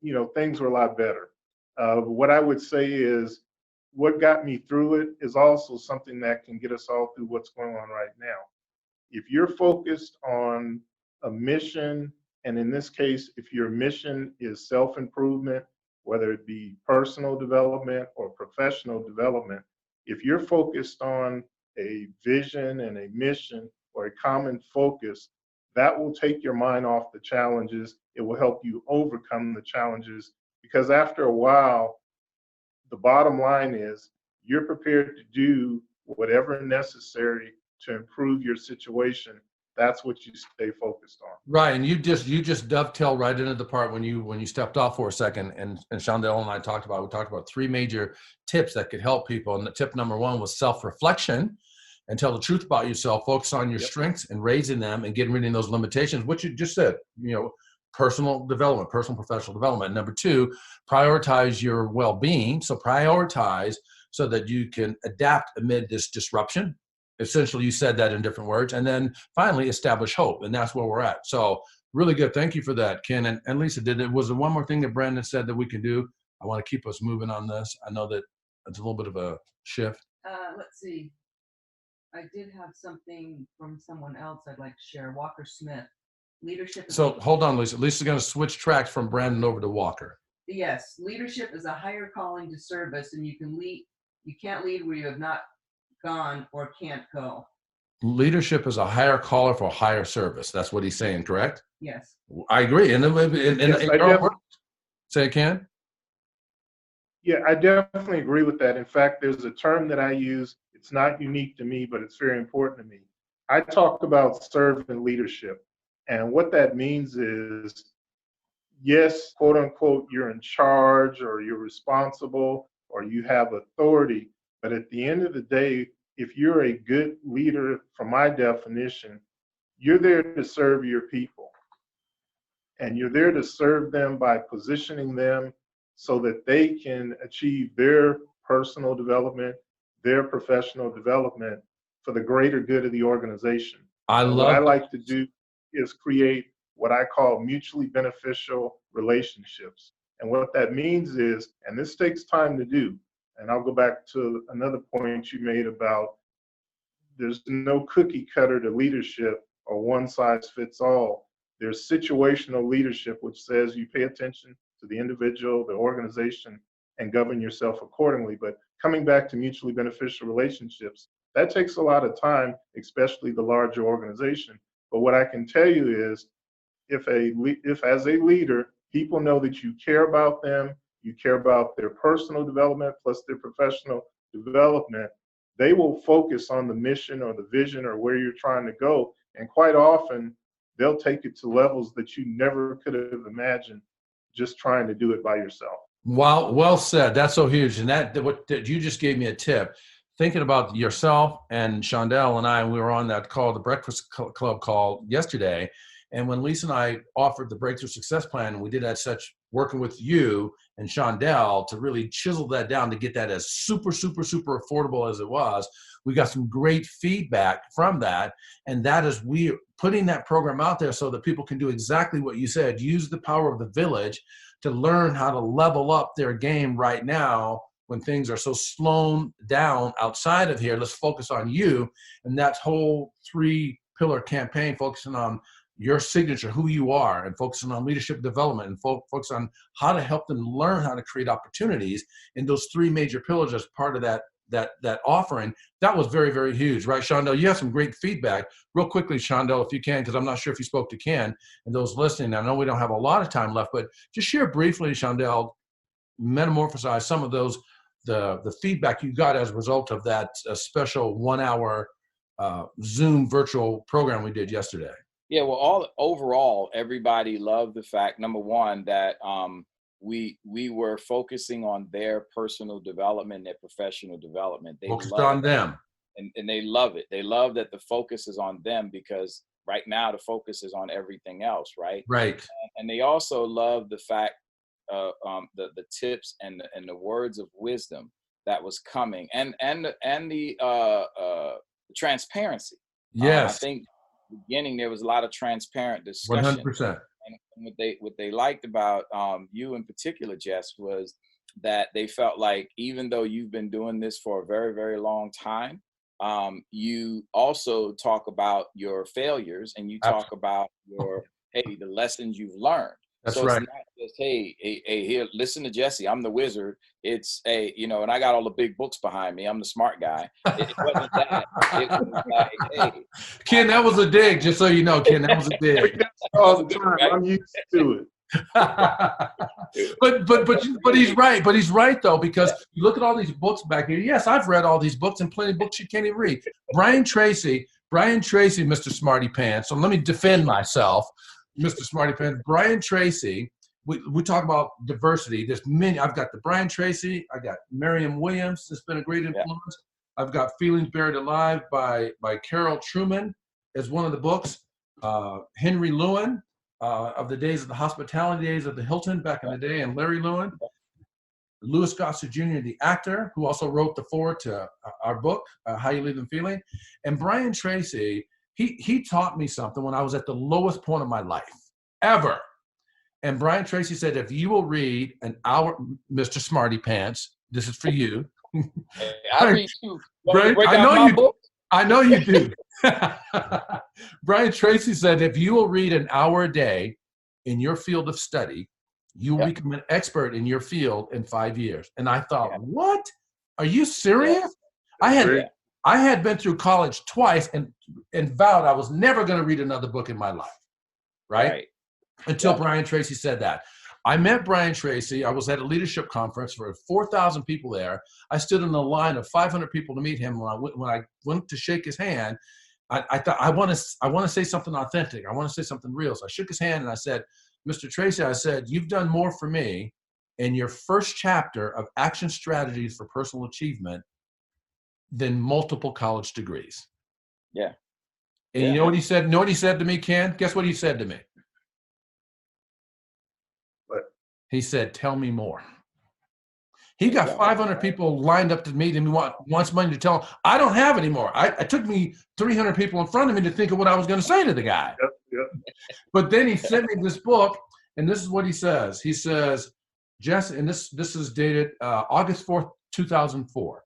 you know, things were a lot better. What I would say is what got me through it is also something that can get us all through what's going on right now. If you're focused on a mission, and in this case, if your mission is self-improvement, whether it be personal development or professional development, if you're focused on a vision and a mission or a common focus, that will take your mind off the challenges. It will help you overcome the challenges, because after a while, the bottom line is you're prepared to do whatever necessary to improve your situation. That's what you stay focused on. Right, and you just dovetail right into the part when you stepped off for a second, and Shondell and I talked about 3 major tips that could help people. And the tip number 1 was self-reflection, and tell the truth about yourself. Focus on your strengths and raising them, and getting rid of those limitations. What you just said, you know, personal development, personal professional development. Number 2, prioritize your well-being. So prioritize so that you can adapt amid this disruption. Essentially, you said that in different words. And then finally, establish hope. And that's where we're at. So really good. Thank you for that, Ken. And Lisa, was there one more thing that Brandon said that we can do? I want to keep us moving on this. I know that it's a little bit of a shift. Let's see. I did have something from someone else I'd like to share. Walker Smith, leadership. So hold on, Lisa. Lisa's going to switch tracks from Brandon over to Walker. Yes, leadership is a higher calling to service, and you can't lead where you have not gone or can't go. Leadership is a higher caller for higher service. That's what he's saying, correct? Yes. I agree. Say it, Ken? Yeah, I definitely agree with that. In fact, there's a term that I use. It's not unique to me, but it's very important to me. I talk about servant leadership. And what that means is, yes, quote unquote, you're in charge or you're responsible or you have authority. But at the end of the day, if you're a good leader, from my definition, you're there to serve your people. And you're there to serve them by positioning them so that they can achieve their personal development, their professional development for the greater good of the organization. What I like to do is create what I call mutually beneficial relationships. And what that means is, and this takes time to do, and I'll go back to another point you made about there's no cookie cutter to leadership or one size fits all. There's situational leadership, which says you pay attention to the individual, the organization, and govern yourself accordingly. But coming back to mutually beneficial relationships, that takes a lot of time, especially the larger organization. But what I can tell you is, if as a leader, people know that you care about them, you care about their personal development plus their professional development, they will focus on the mission or the vision or where you're trying to go. And quite often, they'll take it to levels that you never could have imagined just trying to do it by yourself. Wow, well said. That's so huge. And that you just gave me a tip. Thinking about yourself and Shondell and I, we were on that call, the Breakfast Club call yesterday. And when Lisa and I offered the Breakthrough Success Plan, we did that working with you and Shondell to really chisel that down to get that as super, super, super affordable as it was. We got some great feedback from that. And that is we putting that program out there so that people can do exactly what you said, use the power of the village to learn how to level up their game right now when things are so slowed down outside of here. Let's focus on you. And that whole 3-pillar campaign, focusing on your signature, who you are, and focusing on leadership development, and focus on how to help them learn how to create opportunities in those 3 major pillars as part of that offering. That was very, very huge, right, Shondell? You have some great feedback. Real quickly, Shondell, if you can, because I'm not sure if you spoke to Ken and those listening. I know we don't have a lot of time left, but just share briefly, Shondell, metamorphosize some of those, the feedback you got as a result of that special 1-hour Zoom virtual program we did yesterday. Yeah, well, overall, everybody loved the fact, number one, that we were focusing on their personal development, their professional development. They focused on them. And they love it. They love that the focus is on them, because right now the focus is on everything else, right? Right. And they also love the fact, the tips and the words of wisdom that was coming, and the transparency. Yes. I think beginning there was a lot of transparent discussion. 100%. And what they liked about you in particular, Jess, was that they felt like even though you've been doing this for a very, very long time, you also talk about your failures, and you talk about the lessons you've learned. That's so right. It's not just, hey, here, listen to Jesse, I'm the wizard. It's and I got all the big books behind me. I'm the smart guy. It wasn't that. It was like, hey. Ken, that was a dig, just so you know, Ken, that was a dig. All the time. I'm used to it. but he's right. But he's right, though, because you look at all these books back here. Yes, I've read all these books, and plenty of books you can't even read. Brian Tracy, Mr. Smarty Pants. So let me defend myself, Mr. Smarty Pants. Brian Tracy, we talk about diversity. There's many. I've got the Brian Tracy. I got Mariam Williams. That's been a great influence. Yeah. I've got Feelings Buried Alive by Carol Truman as one of the books. Henry Lewin, of the days of the hospitality days of the Hilton back in the day, and Larry Lewin. Louis Gossett Jr., the actor, who also wrote the foreword to our book, How You Leave Them Feeling. And Brian Tracy, he taught me something when I was at the lowest point of my life, ever. And Brian Tracy said, if you will read an hour, Mr. Smarty Pants, this is for you. I read too. Brian, I know you do. Brian Tracy said, if you will read an hour a day in your field of study, you will become an expert in your field in 5 years. And I thought, what? Are you serious? I had been through college twice and vowed I was never going to read another book in my life. Right? Until Brian Tracy said that. I met Brian Tracy. I was at a leadership conference for 4,000 people there. I stood in a line of 500 people to meet him. When I went to shake his hand, I thought, I want to say something authentic. I want to say something real. So I shook his hand and I said, Mr. Tracy, I said, you've done more for me in your first chapter of Action Strategies for Personal Achievement than multiple college degrees. Yeah. And you know what he said? You know what he said to me, Ken? Guess what he said to me? What? He said, tell me more. He got 500 people lined up to meet him. He wants money to tell him, I don't have any more. It took me 300 people in front of me to think of what I was going to say to the guy. But then he sent me this book, and this is what he says. He says, Jess, and this is dated August 4th, 2004.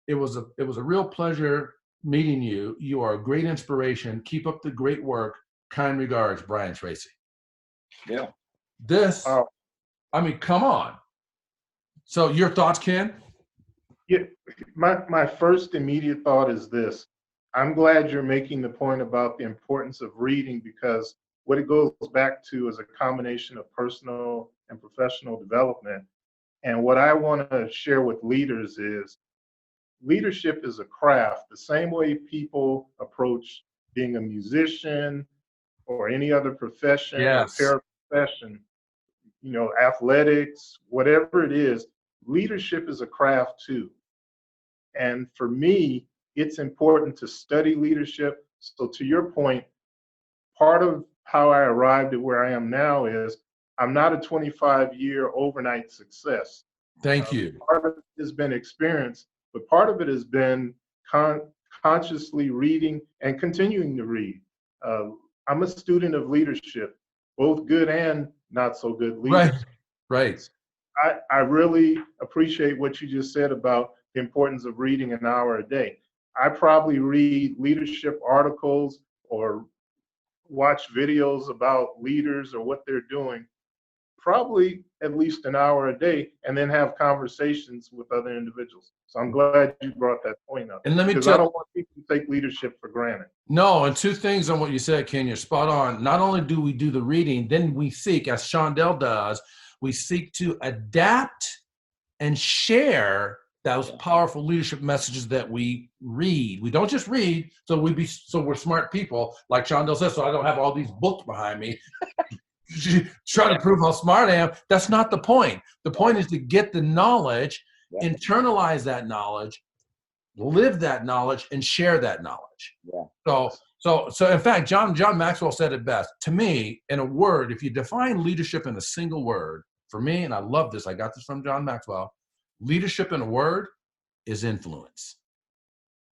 It was a real pleasure meeting you. You are a great inspiration. Keep up the great work. Kind regards, Brian Tracy. Yeah. This, I mean, come on. So your thoughts, Ken? Yeah, my first immediate thought is this. I'm glad you're making the point about the importance of reading, because what it goes back to is a combination of personal and professional development. And what I want to share with leaders is leadership is a craft, the same way people approach being a musician or any other profession or Yes. paraprofession, athletics, whatever it is, leadership is a craft too. And for me, it's important to study leadership. So to your point, part of how I arrived at where I am now is I'm not a 25-year overnight success. Thank you. Part of it has been experience, but part of it has been consciously reading and continuing to read. I'm a student of leadership, both good and not so good leaders. Right. I really appreciate what you just said about the importance of reading an hour a day. I probably read leadership articles or watch videos about leaders or what they're doing, probably at least an hour a day, and then have conversations with other individuals. So I'm glad you brought that point up. And let me because tell I don't want people to take leadership for granted. No, and two things on what you said, Ken, you're spot on. Not only do we do the reading, then we seek, as Shondell does, we seek to adapt and share those powerful leadership messages that we read. We don't just read so we're smart people, like Shondell says, so I don't have all these books behind me trying to prove how smart I am. That's not the point. The point is to get the knowledge, internalize that knowledge, live that knowledge, and share that knowledge. So in fact, John Maxwell said it best. To me, in a word, if you define leadership in a single word, for me, and I love this, I got this from John Maxwell, leadership in a word is influence.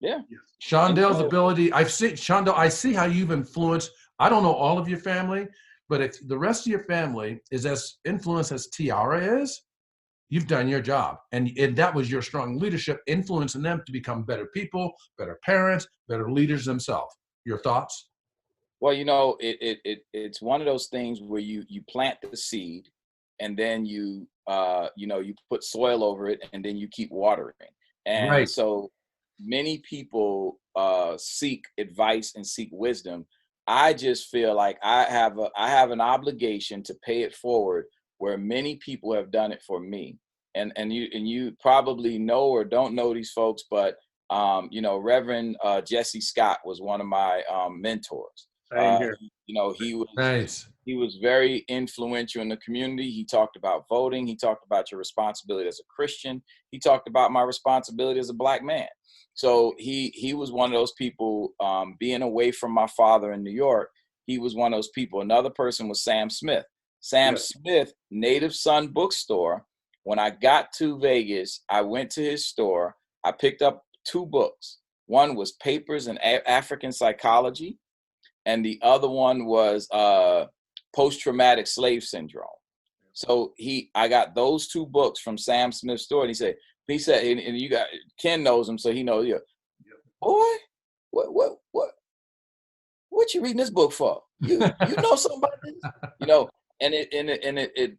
Yeah. Shondell's ability, I see how you've influenced, I don't know all of your family, but if the rest of your family is as influenced as Tiara is, you've done your job. And that was your strong leadership, influencing them to become better people, better parents, better leaders themselves. Your thoughts? Well, it's one of those things where you plant the seed, and then you put soil over it, and then you keep watering. And so many people seek advice and seek wisdom. I just feel like I have an obligation to pay it forward, where many people have done it for me. And you probably know or don't know these folks, but Reverend Jesse Scott was one of my mentors. Same here. He was very influential in the community. He talked about voting. He talked about your responsibility as a Christian. He talked about my responsibility as a Black man. So he was one of those people, being away from my father in New York. He was one of those people. Another person was Sam Smith. Sam Smith, Native Son Bookstore. When I got to Vegas, I went to his store. I picked up 2 books. One was Papers in African Psychology, and the other one was Post-Traumatic Slave Syndrome. So I got those 2 books from Sam Smith's store, and he said, and you got Ken knows him, so he knows you. Boy, what you reading this book for? You know something about this? And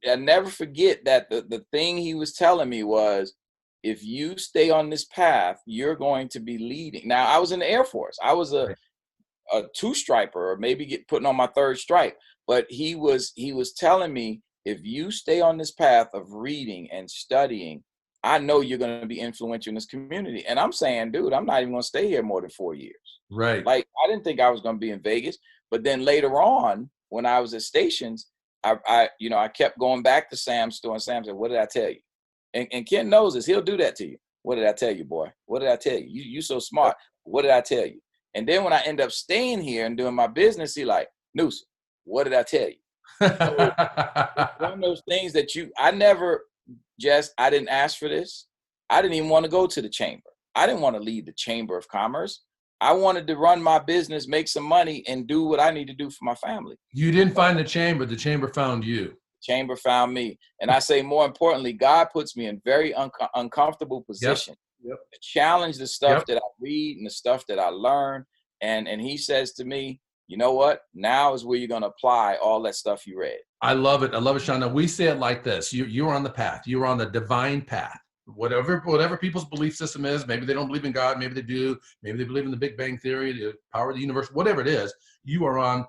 I never forget that the thing he was telling me was, if you stay on this path, you're going to be leading. Now, I was in the Air Force. I was a 2-striper, or maybe putting on my 3rd stripe. But he was telling me, if you stay on this path of reading and studying, I know you're going to be influential in this community. And I'm saying, dude, I'm not even going to stay here more than 4 years. Right. Like, I didn't think I was going to be in Vegas. But then later on, when I was at stations, I kept going back to Sam's store, and Sam said, "What did I tell you?" And Ken knows this. He'll do that to you. "What did I tell you, boy? What did I tell you? You so smart. What did I tell you?" And then when I end up staying here and doing my business, he like, "Newsom, what did I tell you?" So it's one of those things that I didn't ask for this. I didn't even want to go to the chamber. I didn't want to leave the Chamber of Commerce. I wanted to run my business, make some money, and do what I need to do for my family. You didn't find the chamber found you. Chamber found me. And I say, more importantly, God puts me in very uncomfortable position to challenge the stuff that I read and the stuff that I learn. And he says to me, you know what? Now is where you're going to apply all that stuff you read. I love it. Shonda. We say it like this. You're on the path. You're on the divine path. Whatever people's belief system is, maybe they don't believe in God, maybe they do, maybe they believe in the Big Bang Theory, the power of the universe, whatever it is, you are on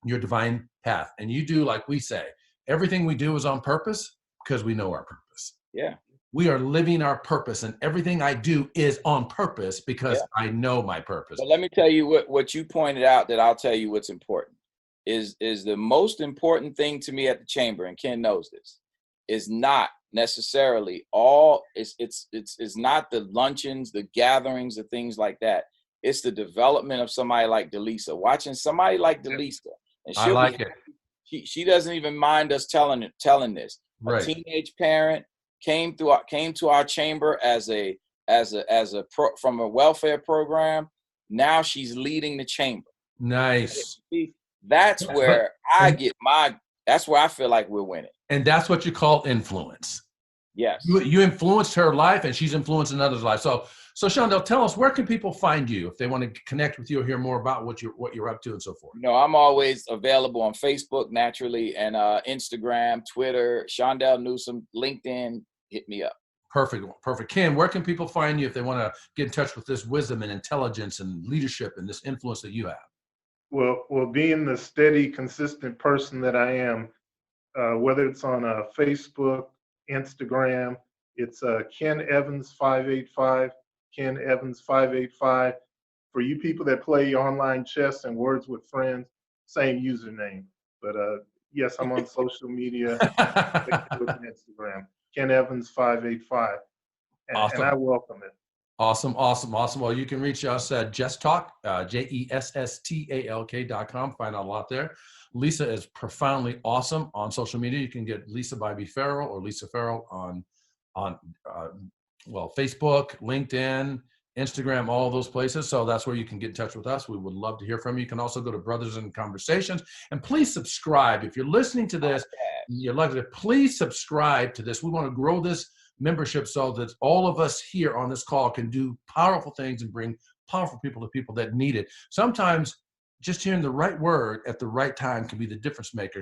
your divine path. And you do, like we say, everything we do is on purpose because we know our purpose. Yeah. we are living our purpose, and everything I do is on purpose because I know my purpose. But let me tell you what you pointed out, that I'll tell you what's important is the most important thing to me at the chamber, and Ken knows this, is not necessarily it's not the luncheons, the gatherings, the things like that. It's the development of somebody like Delisa. Watching somebody like Delisa, and I like it. She doesn't even mind us telling this. Right. A teenage parent came to our chamber from a welfare program. Now she's leading the chamber. Nice. That's where that's where I feel like we're winning. And that's what you call influence. Yes. You influenced her life, and she's influencing others' life. So Shondell, tell us, where can people find you if they want to connect with you or hear more about what you're up to and so forth? I'm always available on Facebook, naturally, and Instagram, Twitter, Shondell Newsom, LinkedIn. Hit me up. Perfect. Ken, where can people find you if they want to get in touch with this wisdom and intelligence and leadership and this influence that you have? Well, being the steady, consistent person that I am, whether it's on Facebook, Instagram, it's Ken Evans 585, Ken Evans 585. For you people that play online chess and Words with Friends, same username. But yes, I'm on social media, Facebook and Instagram, Ken Evans 585, and I welcome it. Awesome. Well, you can reach us at JessTalk, JESSTALK.com. Find out a lot there. Lisa is profoundly awesome on social media. You can get Lisa by B. Farrell or Lisa Farrell on Facebook, LinkedIn, Instagram, all those places. So that's where you can get in touch with us. We would love to hear from you. You can also go to Brothers in Conversations, and please subscribe. If you're listening to this, you're likely to please subscribe to this. We want to grow this membership so that all of us here on this call can do powerful things and bring powerful people to people that need it. Sometimes just hearing the right word at the right time can be the difference maker.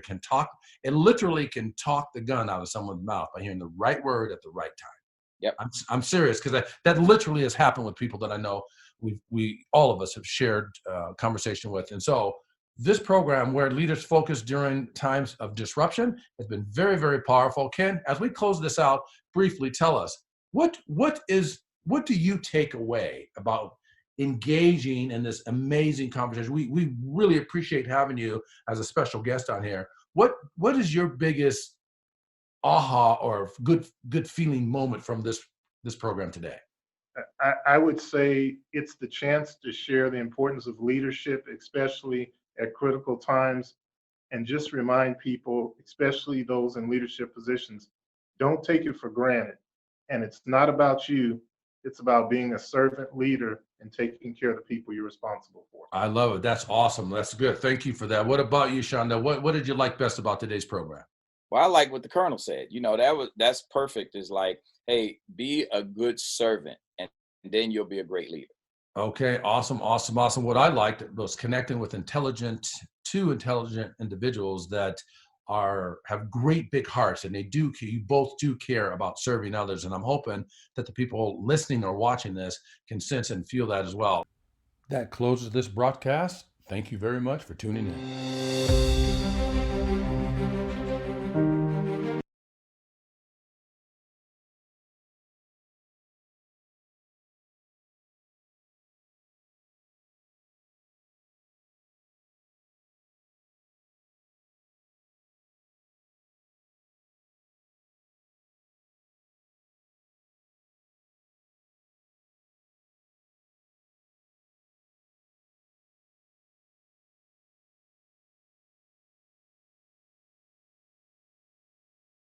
It literally can talk the gun out of someone's mouth by hearing the right word at the right time. Yep. I'm serious, because that literally has happened with people that I know we all of us have shared conversation with. And so this program, where leaders focus during times of disruption, has been very, very powerful. Ken, as we close this out, briefly tell us, what do you take away about engaging in this amazing conversation? We really appreciate having you as a special guest on here. What is your biggest aha or good feeling moment from this program today? I would say it's the chance to share the importance of leadership, especially at critical times, and just remind people, especially those in leadership positions, don't take it for granted. And it's not about you. It's about being a servant leader and taking care of the people you're responsible for. I love it. That's awesome. That's good. Thank you for that. What about you, Shonda? What did you like best about today's program? Well, I like what the Colonel said. That's perfect. Is like, hey, be a good servant, and then you'll be a great leader. Okay, awesome. What I liked was connecting with intelligent individuals that have great big hearts, and you both do care about serving others. And I'm hoping that the people listening or watching this can sense and feel that as well. That closes this broadcast. Thank you very much for tuning in.